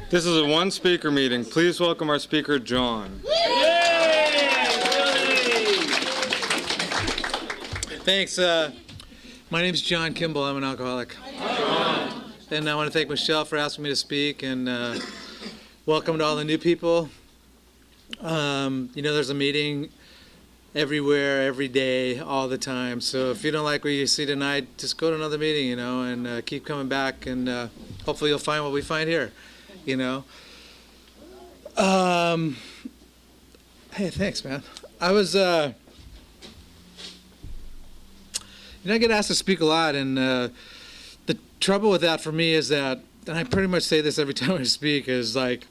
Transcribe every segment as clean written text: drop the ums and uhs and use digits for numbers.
This is a one-speaker meeting. Please welcome our speaker, John. Thanks. My name's John Kimball. I'm an alcoholic. And I want to thank Michelle for asking me to speak, and welcome to all the new people. There's a meeting everywhere, every day, all the time. So if you don't like what you see tonight, just go to another meeting, and keep coming back, and hopefully you'll find what we find here, Hey, thanks, man. I was, I get asked to speak a lot, and the trouble with that for me is that, and I pretty much say this every time I speak, is like,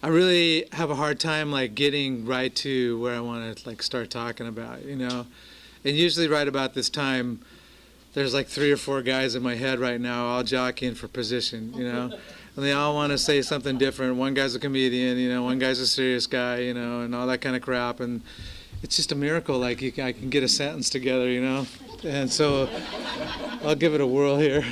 I really have a hard time like getting right to where I want to like start talking about, And usually right about this time, there's like 3 or 4 guys in my head right now, all jockeying for position, And they all want to say something different. One guy's a comedian, one guy's a serious guy, and all that kind of crap. And it's just a miracle, like I can get a sentence together, And so I'll give it a whirl here,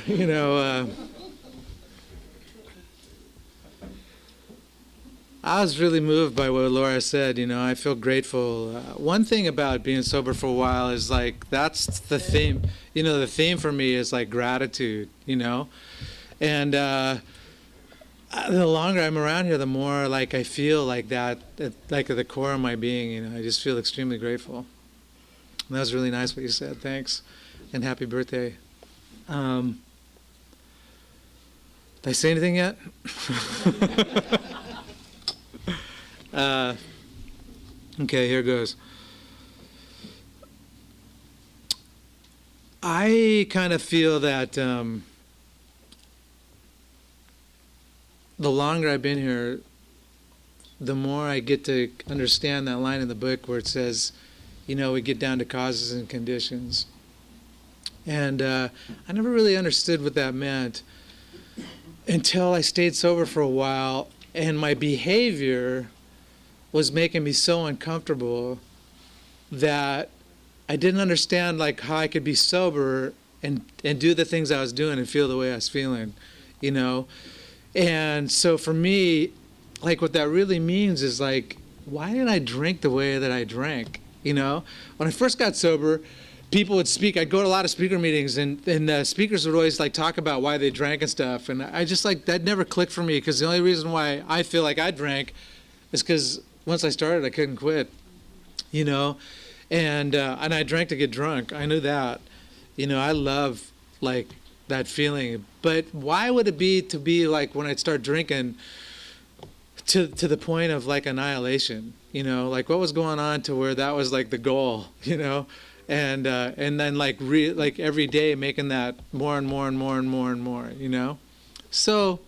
I was really moved by what Laura said, I feel grateful. One thing about being sober for a while is like, that's the theme, the theme for me is like gratitude, And the longer I'm around here, the more like I feel like that, like at the core of my being, I just feel extremely grateful. And that was really nice what you said, thanks, and happy birthday. Did I say anything yet? Okay, here goes. I kind of feel that the longer I've been here, the more I get to understand that line in the book where it says, we get down to causes and conditions. And I never really understood what that meant until I stayed sober for a while, and my behavior was making me so uncomfortable that I didn't understand like how I could be sober and do the things I was doing and feel the way I was feeling, And so for me, like what that really means is like, why did I drink the way that I drank? When I first got sober, people would speak. I'd go to a lot of speaker meetings, and speakers would always like talk about why they drank and stuff. And I just like, that never clicked for me, because the only reason why I feel like I drank is because once I started, I couldn't quit, and I drank to get drunk. I knew that, I love like that feeling. But why would it be to be like when I'd start drinking to the point of like annihilation, like what was going on to where that was like the goal, and then like every day making that more and more and more and more and more, So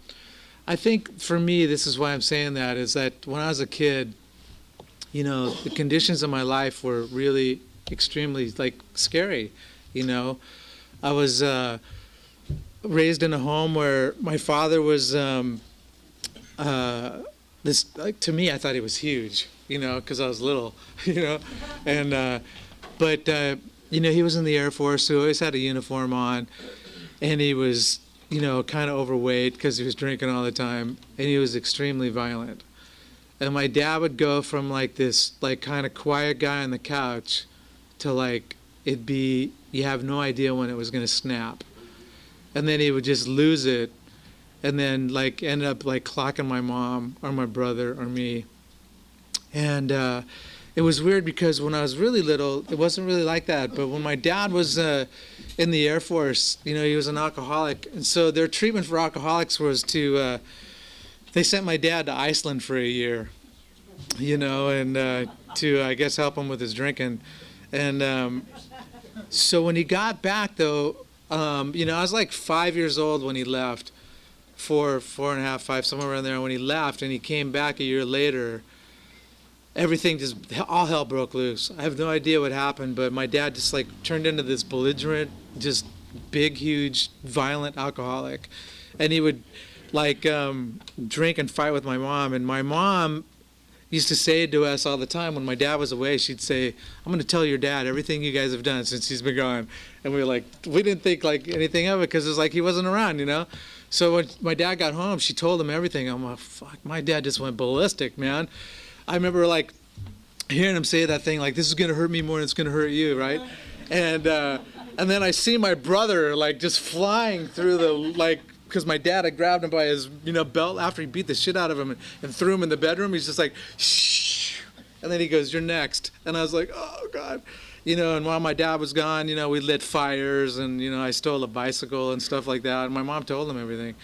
I think for me, this is why I'm saying that, is that when I was a kid, the conditions of my life were really extremely like scary. I was raised in a home where my father was this, like, to me, I thought he was huge, because I was little, and but he was in the Air Force, so he always had a uniform on, and he was kind of overweight because he was drinking all the time, and he was extremely violent. And my dad would go from like this like kind of quiet guy on the couch to like it'd be, you have no idea when it was going to snap. And then he would just lose it, and then like end up like clocking my mom or my brother or me. And it was weird because when I was really little, it wasn't really like that. But when my dad was in the Air Force, he was an alcoholic. And so their treatment for alcoholics was to, they sent my dad to Iceland for a year, and to, I guess, help him with his drinking. And so when he got back, though, I was like 5 years old when he left, 4.5, 5, somewhere around there. When he left and he came back a year later, everything just, all hell broke loose. I have no idea what happened, but my dad just like turned into this belligerent, just big, huge, violent alcoholic. And he would like drink and fight with my mom. And my mom, used to say to us all the time when my dad was away, she'd say, I'm going to tell your dad everything you guys have done since he's been gone. And we were like, we didn't think like anything of it because it's like he wasn't around, you know? So when my dad got home, she told him everything. I'm like, fuck, my dad just went ballistic, man. I remember like hearing him say that thing like, this is going to hurt me more than it's going to hurt you, right? And then I see my brother like just flying through the like, because my dad had grabbed him by his, belt after he beat the shit out of him and threw him in the bedroom. He's just like, shh. And then he goes, you're next. And I was like, oh, God. And while my dad was gone, we lit fires and, I stole a bicycle and stuff like that. And my mom told him everything.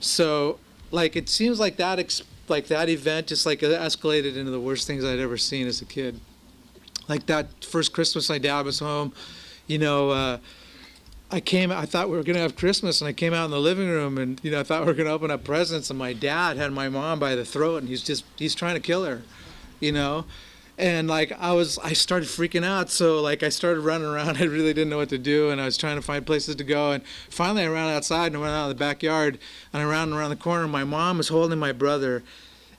So, like, it seems like that event just, like, escalated into the worst things I'd ever seen as a kid. Like, that first Christmas my dad was home, I thought we were going to have Christmas, and I came out in the living room, and, I thought we were going to open up presents, and my dad had my mom by the throat, and he's trying to kill her, And, like, I started freaking out, so, like, I started running around. I really didn't know what to do, and I was trying to find places to go, and finally I ran outside and I went out in the backyard, and I ran around the corner. My mom was holding my brother,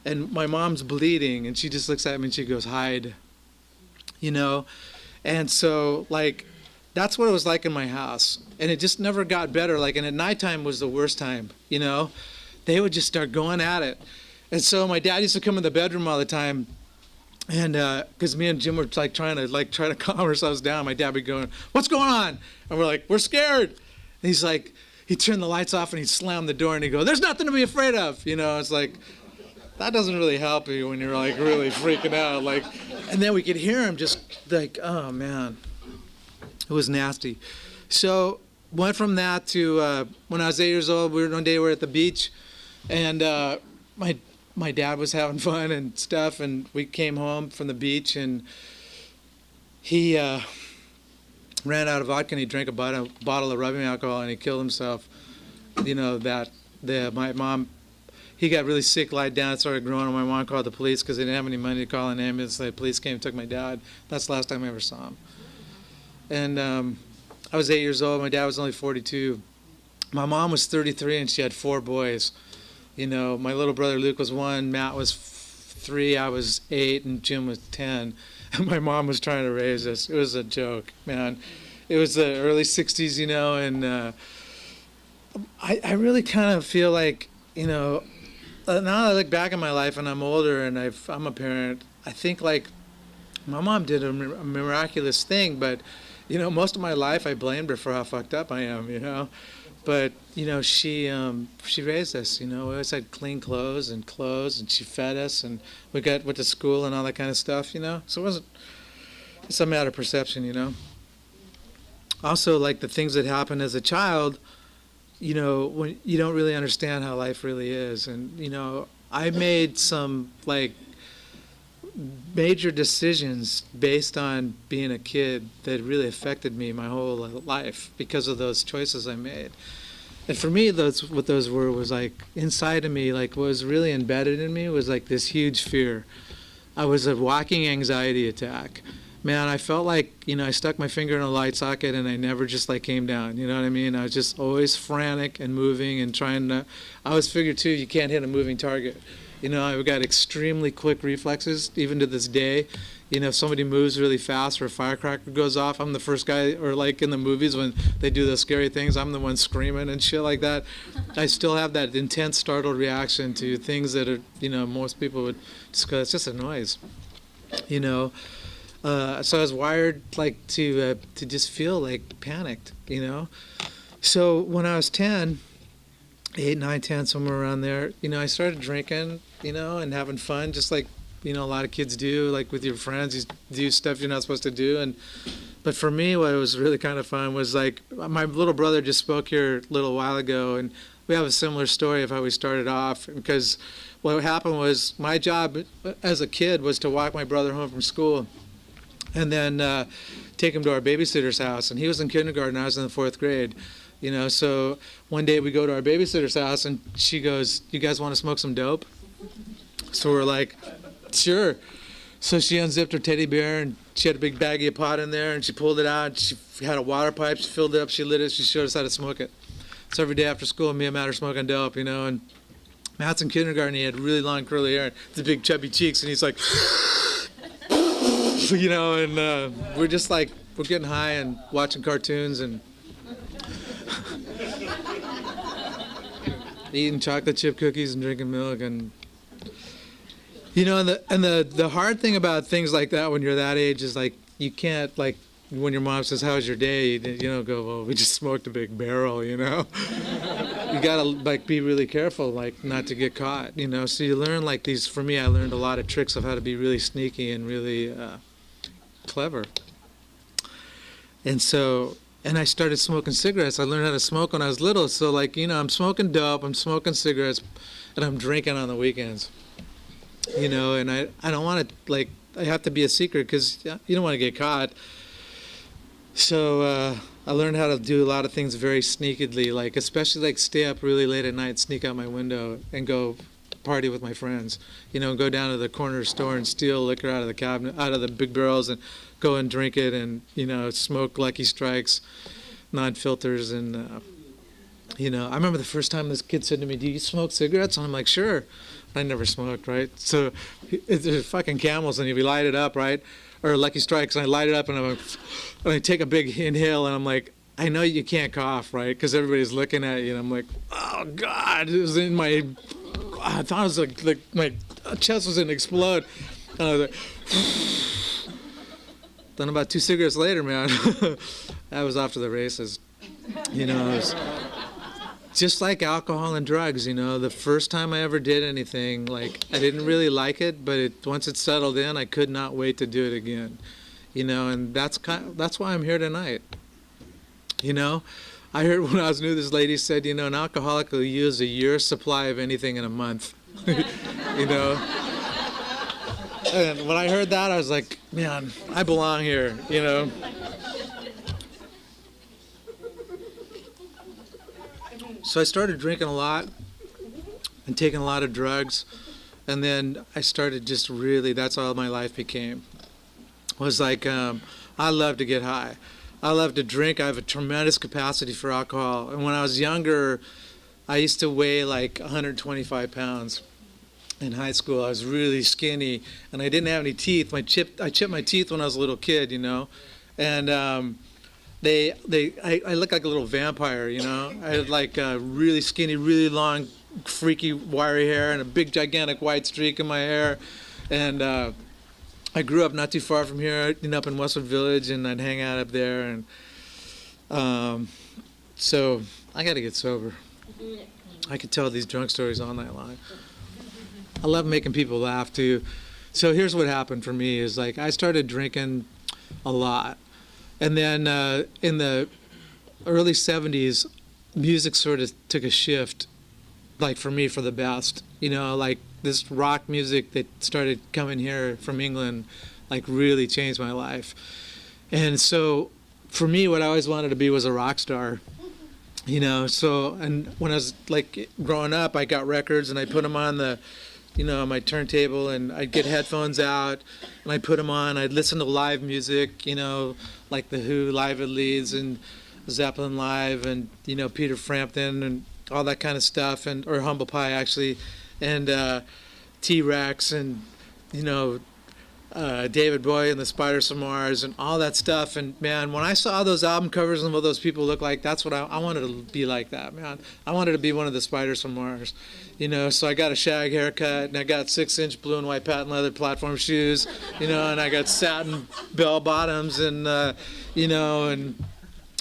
and my mom's bleeding, and she just looks at me and she goes, hide, And so, like, that's what it was like in my house. And it just never got better. Like, and at nighttime was the worst time, They would just start going at it. And so my dad used to come in the bedroom all the time. And because me and Jim were like trying to calm ourselves down. My dad would be going, what's going on? And we're like, we're scared. And he's like, he'd turn the lights off and he'd slam the door and he'd go, there's nothing to be afraid of. It's like, that doesn't really help you when you're like really freaking out. Like, and then we could hear him just like, oh man. It was nasty. So went from that to when I was 8 years old. One day we were at the beach, and my dad was having fun and stuff. And we came home from the beach, and he ran out of vodka and he drank a bottle of rubbing alcohol and he killed himself. My mom, he got really sick, lied down, started growing, and my mom called the police because they didn't have any money to call an ambulance. The police came and took my dad. That's the last time I ever saw him. And I was 8 years old. My dad was only 42. My mom was 33, and she had 4 boys. My little brother Luke was 1, Matt was 3, I was 8, and Jim was 10. And my mom was trying to raise us. It was a joke, man. It was the early 60s, and I really kind of feel like, now that I look back in my life and I'm older and I'm a parent, I think, like, my mom did a miraculous thing, but most of my life I blamed her for how fucked up I am, But, she raised us, we always had clean clothes, and she fed us, and we went to school and all that kind of stuff, So it's a matter of perception, Also, like, the things that happen as a child, when you don't really understand how life really is. And, I made some, like, major decisions based on being a kid that really affected me my whole life because of those choices I made. And for me, what those were was like inside of me, like what was really embedded in me was like this huge fear. I was a walking anxiety attack. Man, I felt like, I stuck my finger in a light socket and I never just like came down, you know what I mean? I was just always frantic and moving and trying to, I always figured too, you can't hit a moving target. I've got extremely quick reflexes, even to this day. If somebody moves really fast or a firecracker goes off, I'm the first guy, or like in the movies when they do those scary things, I'm the one screaming and shit like that. I still have that intense startled reaction to things that are, most people would just go, it's just a noise, So I was wired like to just feel like panicked, So when I was 10, 8, 9, 10, somewhere around there, I started drinking, and having fun, just like, a lot of kids do, like with your friends, you do stuff you're not supposed to do. But for me, what was really kind of fun was like, my little brother just spoke here a little while ago, and we have a similar story of how we started off. Because what happened was, my job as a kid was to walk my brother home from school, and then take him to our babysitter's house. And he was in kindergarten, I was in the 4th grade. So one day we go to our babysitter's house and she goes, you guys want to smoke some dope? So we're like, sure. So she unzipped her teddy bear and she had a big baggie of pot in there and she pulled it out. She had a water pipe, she filled it up, she lit it, she showed us how to smoke it. So every day after school, me and Matt are smoking dope, and Matt's in kindergarten. He had really long curly hair, the big chubby cheeks, and he's like, and we're just like, we're getting high and watching cartoons and eating chocolate chip cookies and drinking milk. And the hard thing about things like that when you're that age is like, you can't, like, when your mom says, "How's your day?" you don't go, "Well, we just smoked a big barrel," You gotta, like, be really careful, like, not to get caught, So you learn, like, these. For me, I learned a lot of tricks of how to be really sneaky and really clever. And I started smoking cigarettes. I learned how to smoke when I was little. So, like, I'm smoking dope, I'm smoking cigarettes, and I'm drinking on the weekends. And I don't want to, like, I have to be a secret because you don't want to get caught. So I learned how to do a lot of things very sneakily, like, especially, like, stay up really late at night, sneak out my window, and go party with my friends. Go down to the corner store and steal liquor out of the cabinet, out of the big barrels, and go and drink it, and smoke Lucky Strikes, non-filters, and I remember the first time this kid said to me, "Do you smoke cigarettes?" And I'm like, "Sure." I never smoked, right? So there's fucking Camels, and if you light it up, right, or Lucky Strikes, and I light it up, and I take a big inhale, and I'm like, I know you can't cough, right? Because everybody's looking at you, and I'm like, oh God, it was in my, I thought it was like my chest was going to explode. And I was like, then about 2 cigarettes later, man, I was off to the races. It was just like alcohol and drugs, the first time I ever did anything, like, I didn't really like it, but once it settled in, I could not wait to do it again, and that's why I'm here tonight. I heard when I was new, this lady said, an alcoholic will use a year's supply of anything in a month, And when I heard that, I was like, man, I belong here, So I started drinking a lot and taking a lot of drugs, and then I started just really, that's all my life became. Was like, I love to get high. I love to drink. I have a tremendous capacity for alcohol. And when I was younger, I used to weigh like 125 pounds. In high school, I was really skinny, and I didn't have any teeth. I chipped my teeth when I was a little kid, and I looked like a little vampire, I had like really skinny, really long, freaky, wiry hair, and a big, gigantic white streak in my hair, and I grew up not too far from here, up in Westwood Village, and I'd hang out up there, and so I got to get sober. I could tell these drunk stories all night long. I love making people laugh too. So here's what happened for me is, like, I started drinking a lot. And then in the early 70s, music sort of took a shift, like, for me, for the best. Like, this rock music that started coming here from England, like, really changed my life. And so for me, what I always wanted to be was a rock star. So, and when I was, like, growing up, I got records and I put them on the, on my turntable, and I'd get headphones out and I'd put them on. I'd listen to live music, like The Who live at Leeds and Zeppelin live, and Peter Frampton and all that kind of stuff, or Humble Pie actually, and T-Rex, and David Bowie and the Spiders from Mars and all that stuff. And man, when I saw those album covers and what those people look like, that's what I wanted to be like that, man. I wanted to be one of the Spiders from Mars, so I got a shag haircut, and I got 6-inch blue and white patent leather platform shoes, and I got satin bell bottoms, and and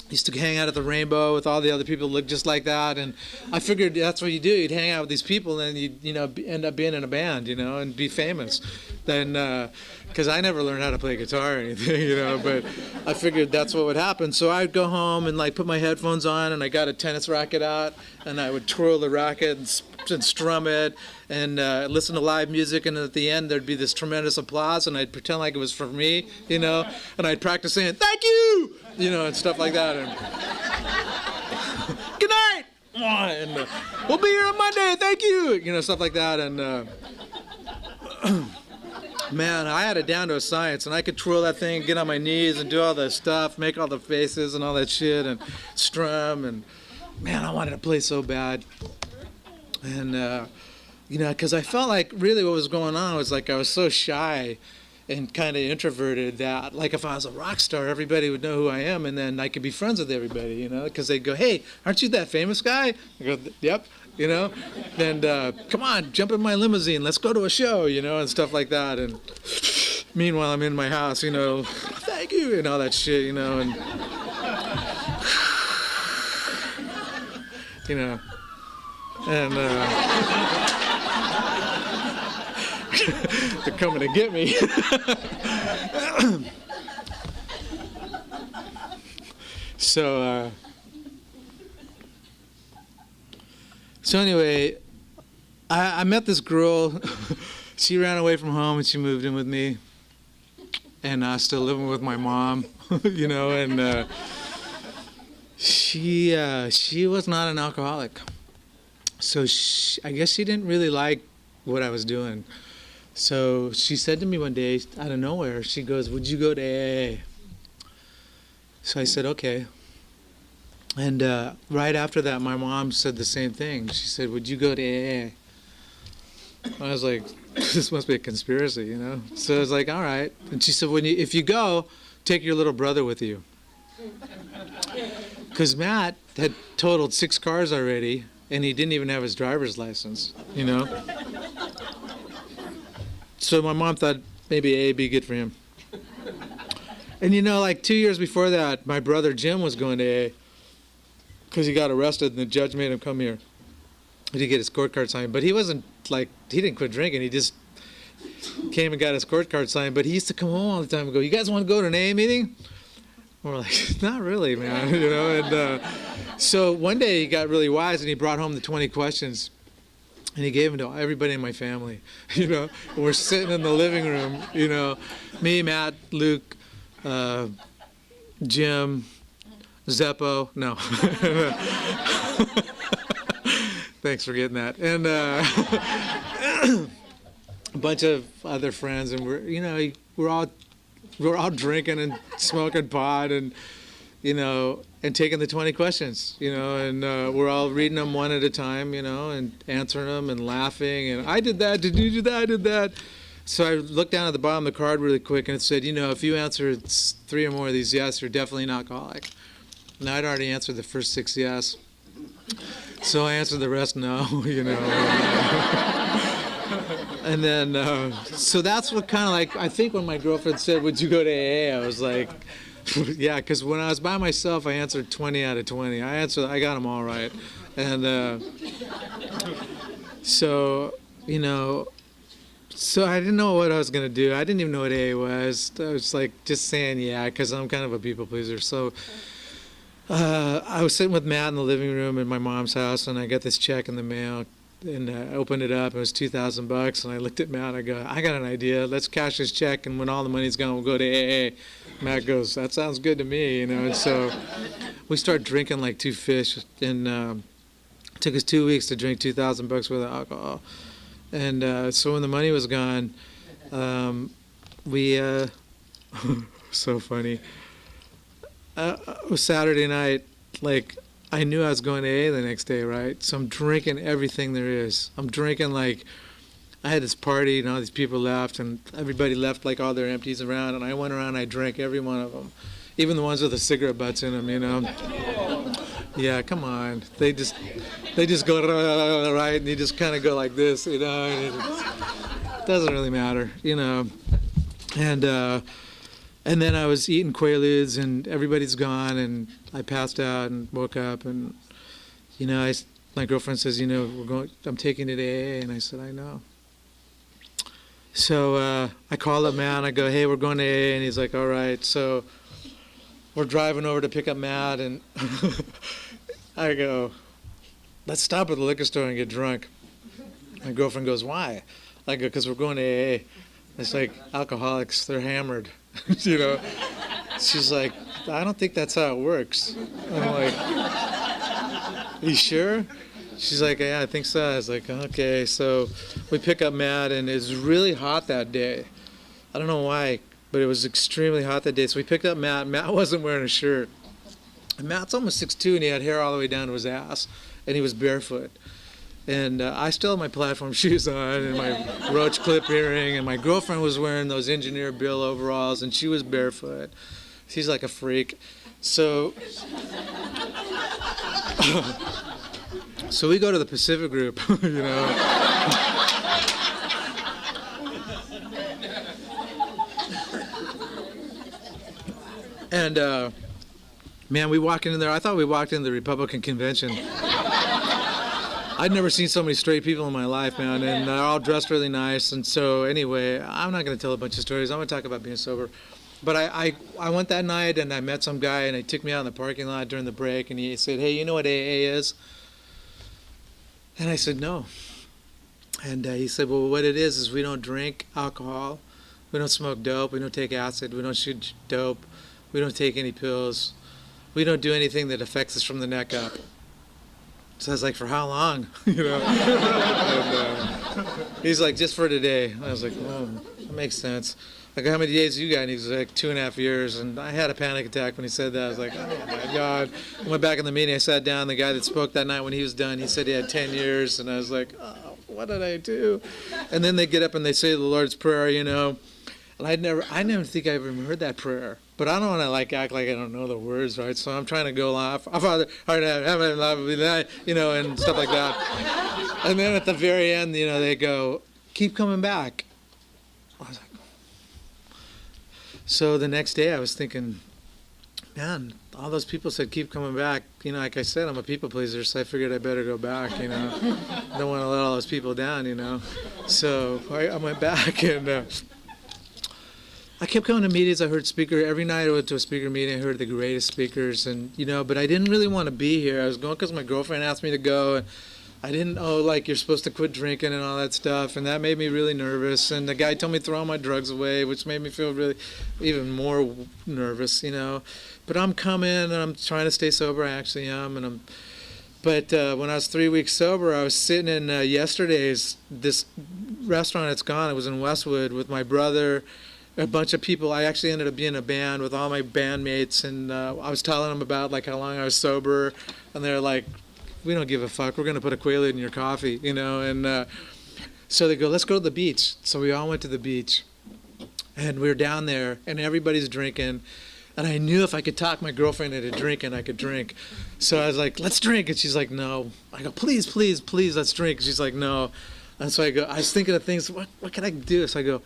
used to hang out at the Rainbow with all the other people who looked just like that. And I figured that's what you do. You'd hang out with these people, and you'd end up being in a band, and be famous. Then, because I never learned how to play guitar or anything, but I figured that's what would happen. So I'd go home and, like, put my headphones on, and I got a tennis racket out, and I would twirl the racket and strum it, and listen to live music, and at the end there'd be this tremendous applause, and I'd pretend like it was for me, and I'd practice saying "thank you," and stuff like that, and "good night," and "we'll be here on Monday, thank you," stuff like that, and man, I had it down to a science, and I could twirl that thing, get on my knees, and do all the stuff, make all the faces and all that shit, and strum, and man, I wanted to play so bad. And you know, because I felt like really what was going on was like I was so shy and kind of introverted that like if I was a rock star, everybody would know who I am, and then I could be friends with everybody, you know, because they'd go, hey, aren't you that famous guy? I go, yep, you know, and come on, jump in my limousine, let's go to a show, you know, and stuff like that. And meanwhile, I'm in my house, you know, thank you, and all that shit, you know, and you know, and they're coming to get me. So anyway, I met this girl. She ran away from home and she moved in with me, and I was still living with my mom, you know, and she was not an alcoholic. So I guess she didn't really like what I was doing. So she said to me one day, out of nowhere, she goes, would you go to AA? So I said, okay. And right after that, my mom said the same thing. She said, would you go to AA? I was like, this must be a conspiracy, you know? So I was like, all right. And she said, if you go, take your little brother with you. Because Matt had totaled 6 cars already, and he didn't even have his driver's license, you know? So my mom thought maybe AA would be good for him. And you know, like 2 years before that, my brother Jim was going to AA because he got arrested and the judge made him come here. He did get his court card signed, but he wasn't like, he didn't quit drinking. He just came and got his court card signed, but he used to come home all the time and go, you guys want to go to an AA meeting? And we're like, not really, man, you know? And so one day he got really wise and he brought home the 20 questions. And he gave them to everybody in my family, you know. And we're sitting in the living room, you know, me, Matt, Luke, Jim, Zeppo. No. Thanks for getting that. And a bunch of other friends, and we're all drinking and smoking pot, and you know, and taking the 20 questions, you know, and we're all reading them one at a time, you know, and answering them and laughing. And I did that. Did you do that? I did that. So I looked down at the bottom of the card really quick, and it said, you know, if you answered 3 or more of these yes, you're definitely an alcoholic. And I'd already answered the first 6 yes. So I answered the rest no, you know. And then, so that's what kind of like, I think when my girlfriend said, would you go to AA? I was like, yeah, because when I was by myself, I answered 20 out of 20. I got them all right. And so, you know, so I didn't know what I was going to do. I didn't even know what AA was. I was like just saying yeah, because I'm kind of a people pleaser. So I was sitting with Matt in the living room in my mom's house, and I got this check in the mail. And I opened it up, it was $2,000, and I looked at Matt, and I go, I got an idea, let's cash this check, and when all the money's gone, we'll go to AA. Matt goes, that sounds good to me, you know, and so we started drinking like 2 fish, and it took us 2 weeks to drink $2,000 worth of alcohol. And so when the money was gone, we, so funny, it was Saturday night, like, I knew I was going to AA the next day, right? So I'm drinking everything there is. I'm drinking like, I had this party and all these people left and everybody left like all their empties around, and I went around and I drank every one of them. Even the ones with the cigarette butts in them, you know. Yeah, come on. They just go, right, and you just kind of go like this, you know. And it doesn't really matter, you know. And then I was eating Quaaludes, and everybody's gone, and I passed out and woke up, and, you know, my girlfriend says, you know, I'm taking it to AA, and I said, I know. So I called up Matt, and I go, hey, we're going to AA, and he's like, all right. So we're driving over to pick up Matt, and I go, let's stop at the liquor store and get drunk. My girlfriend goes, why? I go, because we're going to AA. It's like alcoholics, they're hammered. You know, she's like, I don't think that's how it works. I'm like, you sure? She's like, yeah, I think so. I was like, okay. So we pick up Matt, and it was really hot that day. I don't know why, but it was extremely hot that day. So we picked up Matt. Matt wasn't wearing a shirt. And Matt's almost 6'2", and he had hair all the way down to his ass, and he was barefoot. And I still had my platform shoes on and my roach clip earring, and my girlfriend was wearing those engineer Bill overalls, and she was barefoot. She's like a freak. So, so we go to the Pacific Group, you know. And man, we walk in there. I thought we walked into the Republican convention. I'd never seen so many straight people in my life, man, and they're all dressed really nice. And so anyway, I'm not going to tell a bunch of stories. I'm going to talk about being sober. But I went that night, and I met some guy, and he took me out in the parking lot during the break, and he said, hey, you know what AA is? And I said, no. And he said, well, what it is we don't drink alcohol, we don't smoke dope, we don't take acid, we don't shoot dope, we don't take any pills, we don't do anything that affects us from the neck up. So I was like, for how long? You know? And, he's like, just for today. I was like, oh, that makes sense. Like, how many days you got? And he was like, 2.5 years. And I had a panic attack when he said that. I was like, oh my God. I went back in the meeting. I sat down. The guy that spoke that night when he was done, he said he had 10 years. And I was like, oh, what did I do? And then they get up and they say the Lord's Prayer, you know. And I never think I ever heard that prayer. But I don't want to like act like I don't know the words, right? So I'm trying to go off, our Father, you know, and stuff like that. And then at the very end, you know, they go, keep coming back. I was like, so the next day I was thinking, man, all those people said keep coming back. You know, like I said, I'm a people pleaser, so I figured I better go back, you know. I don't want to let all those people down, you know. So I went back, and I kept coming to meetings. I heard speaker every night. I went to a speaker meeting. I heard the greatest speakers, and you know. But I didn't really want to be here. I was going because my girlfriend asked me to go, and I didn't know like you're supposed to quit drinking and all that stuff, and that made me really nervous. And the guy told me to throw all my drugs away, which made me feel really even more nervous, you know. But I'm coming, and I'm trying to stay sober. I actually am, and But when I was 3 weeks sober, I was sitting in yesterday's this restaurant. It's gone. It was in Westwood with my brother. A bunch of people. I actually ended up being in a band with all my bandmates, and I was telling them about like how long I was sober, and they're like, "We don't give a fuck. We're gonna put a Quaalude in your coffee," you know. And so they go, "Let's go to the beach." So we all went to the beach, and we were down there, and everybody's drinking, and I knew if I could talk my girlfriend into drinking, I could drink. So I was like, "Let's drink," and she's like, "No." I go, "Please, please, please, let's drink." And she's like, "No." And so I go, I was thinking of things. What can I do? So I go,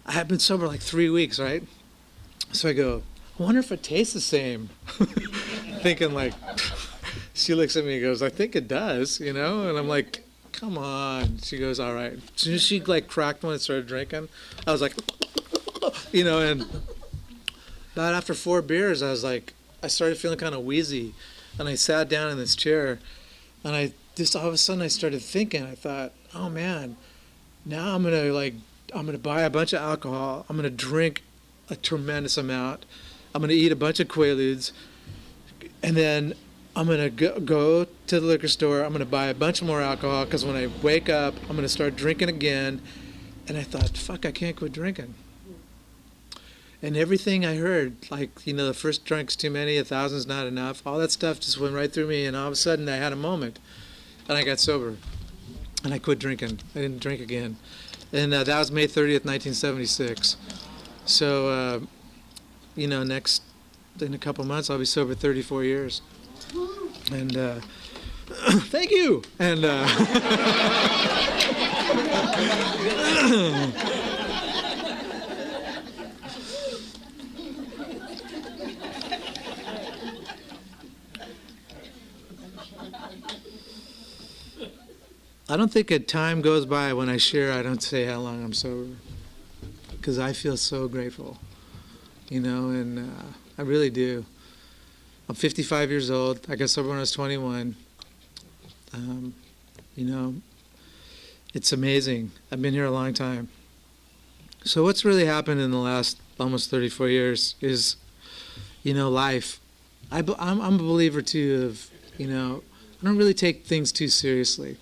I had been sober like 3 weeks, right? So I go, I wonder if it tastes the same. Thinking like, she looks at me and goes, I think it does, you know? And I'm like, come on. She goes, all right. As soon as she like cracked one and started drinking, I was like, you know, and about after 4 beers, I was like, I started feeling kind of wheezy. And I sat down in this chair, and I just all of a sudden I started thinking, I thought, oh man, now I'm gonna buy a bunch of alcohol. I'm gonna drink a tremendous amount. I'm gonna eat a bunch of Quaaludes, and then I'm gonna go to the liquor store. I'm gonna buy a bunch more alcohol because when I wake up, I'm gonna start drinking again. And I thought, fuck, I can't quit drinking. And everything I heard, like, you know, the first drink's too many, 1,000's not enough. All that stuff just went right through me, and all of a sudden I had a moment, and I got sober, and I quit drinking. I didn't drink again. And that was May 30th, 1976. So, you know, in a couple months, I'll be sober 34 years. And thank you. And I don't think a time goes by when I share I don't say how long I'm sober, because I feel so grateful, you know, and I really do. I'm 55 years old. I got sober when I was 21. You know, it's amazing. I've been here a long time. So what's really happened in the last almost 34 years is, you know, life. I'm a believer too of, you know, I don't really take things too seriously.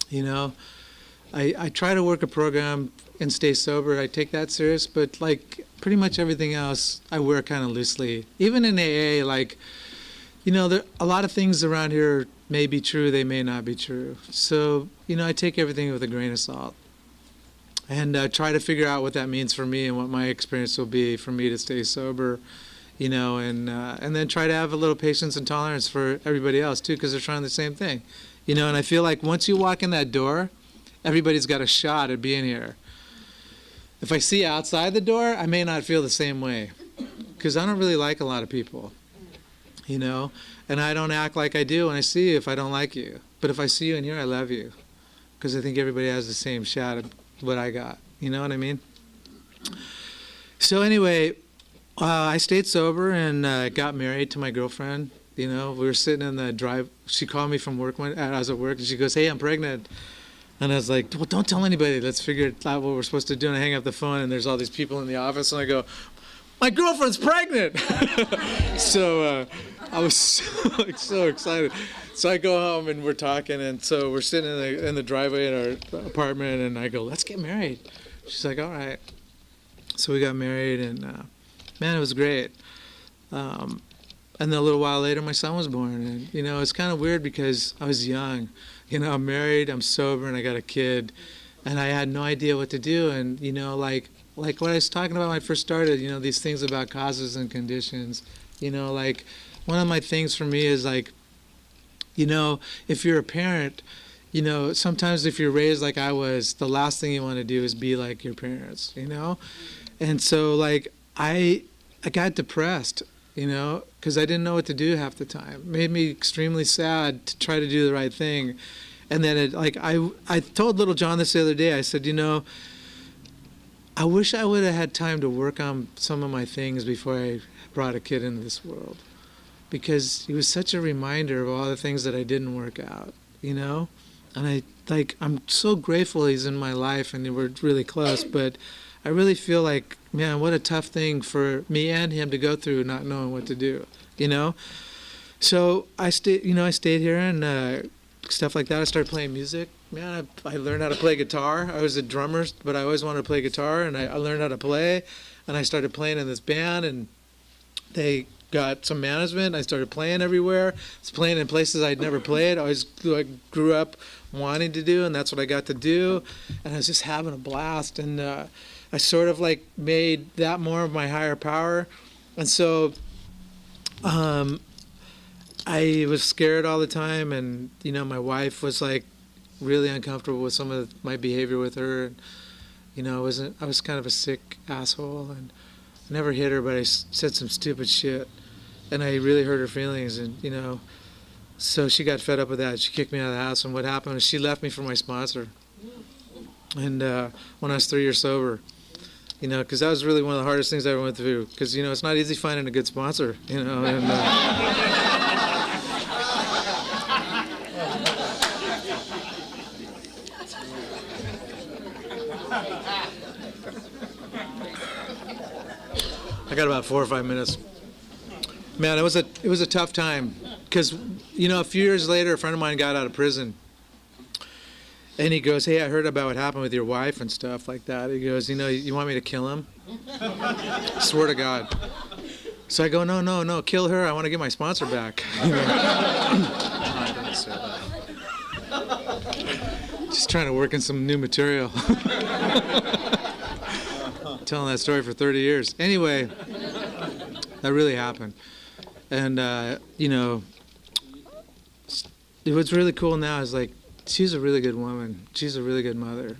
You know, I try to work a program and stay sober. I take that serious, but like pretty much everything else, I wear kind of loosely. Even in AA, like, a lot of things around here may be true, they may not be true. So, I take everything with a grain of salt and try to figure out what that means for me and what my experience will be for me to stay sober, and then try to have a little patience and tolerance for everybody else too, because they're trying the same thing, and I feel like once you walk in that door, everybody's got a shot at being here. If I see outside the door, I may not feel the same way, because I don't really like a lot of people, and I don't act like I do when I see you if I don't like you. But if I see you in here, I love you, because I think everybody has the same shot at what I got. You know what I mean? So anyway, I stayed sober and got married to my girlfriend. We were sitting in the drive. She called me from work. I was at work, and she goes, "Hey, I'm pregnant." And I was like, "Well, don't tell anybody. Let's figure out what we're supposed to do." And I hang up the phone, and there's all these people in the office, and I go, "My girlfriend's pregnant!" So I was so excited. So I go home, and we're talking, and so we're sitting in the driveway in our apartment, and I go, "Let's get married." She's like, "All right." So we got married, and man, it was great. And then a little while later, my son was born, and it's kind of weird because I was young. I'm married, I'm sober, and I got a kid, and I had no idea what to do. And like what I was talking about when I first started, these things about causes and conditions. Like one of my things for me is like, if you're a parent, sometimes if you're raised like I was, the last thing you want to do is be like your parents, And so like I got depressed, because I didn't know what to do half the time. It made me extremely sad to try to do the right thing. And then I told little John this the other day. I said, I wish I would have had time to work on some of my things before I brought a kid into this world, because he was such a reminder of all the things that I didn't work out, And I'm so grateful he's in my life and we're really close, but I really feel like, man, what a tough thing for me and him to go through, not knowing what to do, So I stayed here and stuff like that. I started playing music. Man, I learned how to play guitar. I was a drummer, but I always wanted to play guitar, and I learned how to play, and I started playing in this band, and they got some management. I started playing everywhere. I was playing in places I'd never played. I grew up wanting to do, and that's what I got to do, and I was just having a blast, and I sort of like made that more of my higher power. And so I was scared all the time, and my wife was like really uncomfortable with some of my behavior with her, and I was kind of a sick asshole, and I never hit her, but I said some stupid shit, and I really hurt her feelings, and so she got fed up with that. She kicked me out of the house, and what happened was she left me for my sponsor. And when I was 3 years sober, because that was really one of the hardest things I ever went through, because it's not easy finding a good sponsor, and I got about 4 or 5 minutes. Man, it was a tough time, because a few years later, a friend of mine got out of prison, and he goes, "Hey, I heard about what happened with your wife and stuff like that." He goes, "You want me to kill him?" Swear to God. So I go, no, kill her. I want to get my sponsor back. I didn't say that. Just trying to work in some new material. Telling that story for 30 years. Anyway, that really happened. And, what's really cool now is like, she's a really good woman. She's a really good mother.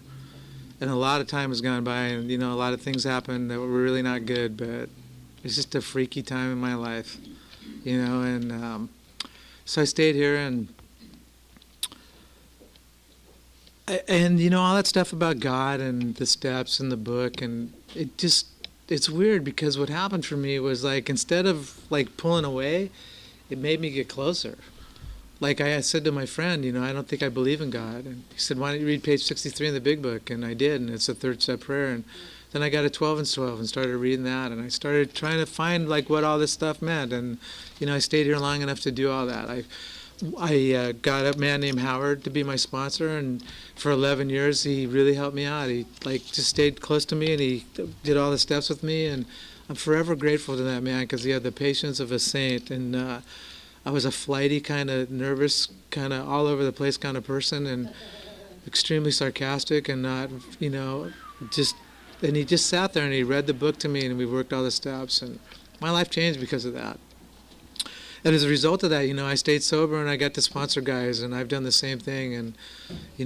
And a lot of time has gone by, and, a lot of things happened that were really not good, but it's just a freaky time in my life, and so I stayed here, and all that stuff about God and the steps and the book, and it's weird, because what happened for me was like, instead of like pulling away, it made me get closer. Like I said to my friend, I don't think I believe in God. And he said, "Why don't you read page 63 in the big book?" And I did, and it's a third step prayer. And then I got a 12 and 12 and started reading that. And I started trying to find like what all this stuff meant. And, I stayed here long enough to do all that. I got a man named Howard to be my sponsor. And for 11 years, he really helped me out. He just stayed close to me, and he did all the steps with me. And I'm forever grateful to that man, because he had the patience of a saint. And I was a flighty kind of nervous, kind of all over the place kind of person, and extremely sarcastic and not, and he just sat there and he read the book to me and we worked all the steps, and my life changed because of that. And as a result of that, I stayed sober and I got to sponsor guys, and I've done the same thing, and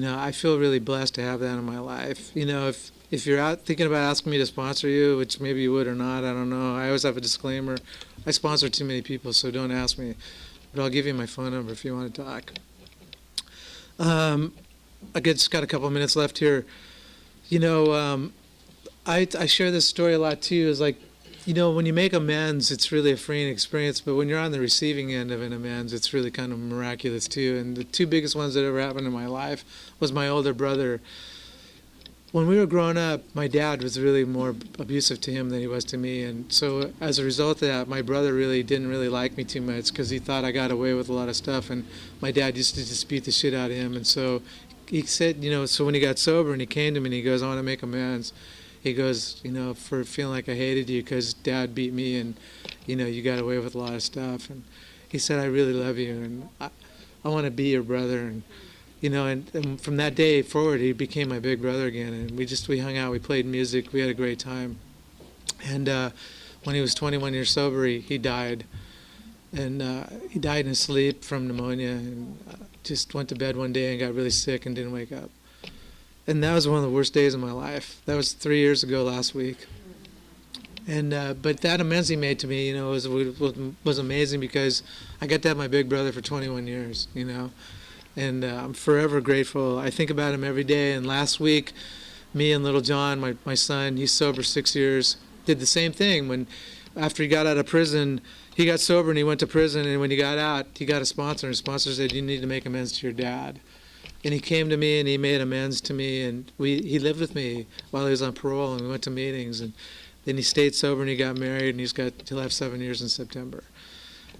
I feel really blessed to have that in my life. If you're out thinking about asking me to sponsor you, which maybe you would or not, I don't know. I always have a disclaimer. I sponsor too many people, so don't ask me. But I'll give you my phone number if you want to talk. I just got a couple of minutes left here. I share this story a lot too. Is like, when you make amends, it's really a freeing experience. But when you're on the receiving end of an amends, it's really kind of miraculous too. And the two biggest ones that ever happened in my life was my older brother. When we were growing up, my dad was really more abusive to him than he was to me. And so as a result of that, my brother really didn't really like me too much because he thought I got away with a lot of stuff. And my dad used to just beat the shit out of him. And so he said, so when he got sober and he came to me and he goes, I want to make amends. He goes, for feeling like I hated you because Dad beat me and, you got away with a lot of stuff. And he said, I really love you and I want to be your brother. And, and from that day forward, he became my big brother again. And we hung out, we played music, we had a great time. And when he was 21 years sober, he died. And he died in his sleep from pneumonia and just went to bed one day and got really sick and didn't wake up. And that was one of the worst days of my life. That was 3 years ago last week. And but that amends he made to me, was amazing because I got to have my big brother for 21 years, And I'm forever grateful. I think about him every day. And last week, me and little John, my son, he's sober 6 years, did the same thing. After he got out of prison, he got sober and he went to prison. And when he got out, he got a sponsor. And his sponsor said, you need to make amends to your dad. And he came to me and he made amends to me, and he lived with me while he was on parole, and we went to meetings, and then he stayed sober and he got married, and he'll have 7 years in September.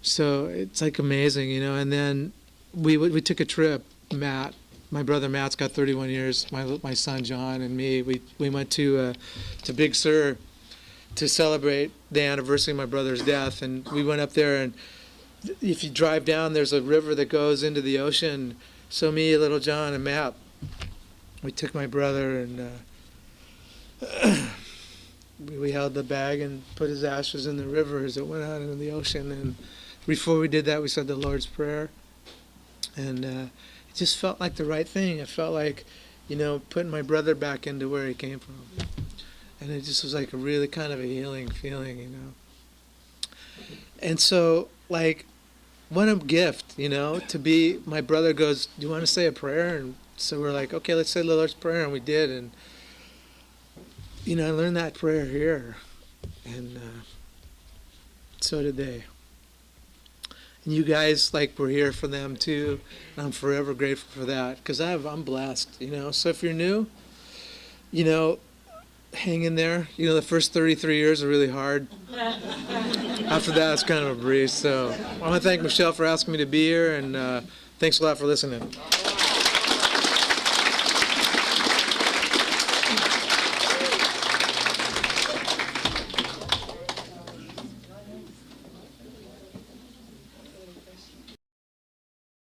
So it's like amazing, And then we took a trip. Matt, my brother Matt's got 31 years. My son John and me, we went to Big Sur to celebrate the anniversary of my brother's death, and we went up there, and if you drive down, there's a river that goes into the ocean. So me, little John, and Matt, we took my brother and we held the bag and put his ashes in the river as it went out into the ocean. And before we did that, we said the Lord's Prayer. And it just felt like the right thing. It felt like, putting my brother back into where he came from. And it just was like a really kind of a healing feeling, And so, what a gift, to be, my brother goes, do you want to say a prayer? And so we're like, okay, let's say the Lord's Prayer. And we did. And, I learned that prayer here. And so did they. And you guys, were here for them too. And I'm forever grateful for that because I'm blessed, So if you're new, hang in there. The first 33 years are really hard. After that, it's kind of a breeze. So I want to thank Michelle for asking me to be here, and thanks a lot for listening.